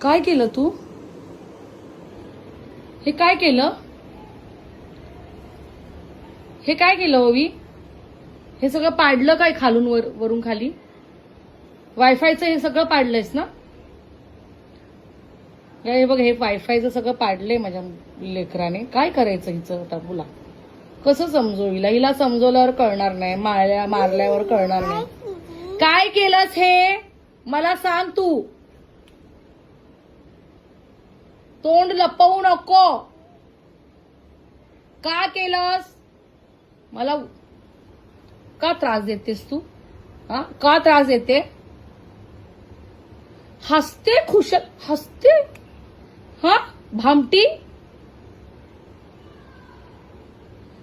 काय केलं तू? हे काय केलं? हे काय केलं ओवी? हे सगळं पाडलं काय खालून वरून खाली? वायफायचं हे सगळं पाडलंयस ना? हे बघ, हे वायफायचं सगळं पाडलंय माझ्या लेकराने. काय करायचं हिचं आता बोला? कसं समजू हिला? हिला समजवल्यावर कळणार नाही, मारल्यावर कळणार नाही. काय केलंस हे मला सांग तू. तोंड लपवू नको. का केलंस? मला का त्रास देतेस तू? हा, का त्रास देते? हसते, खुश हसते. हा, भामटी.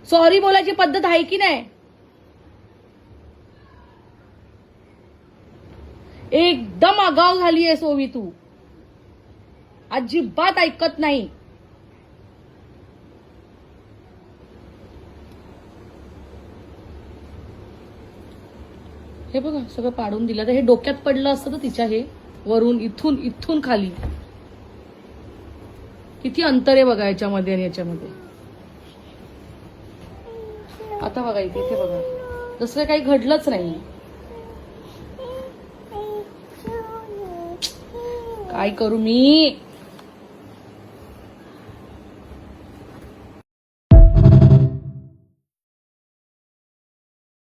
सॉरी बोलायची पद्धत आहे की नाही? एकदम आगाव झालीयस ओवी तू. अजिबात ऐकत नाही. हे बघा सगळं पाडून दिलं. तर हे डोक्यात पडलं असतं तर तिच्या, हे वरून इथून इथून खाली किती अंतर आहे बघा याच्यामध्ये आणि याच्यामध्ये. आता बघा इथे बघा, जसं काही घडलंच नाही. काय करू मी?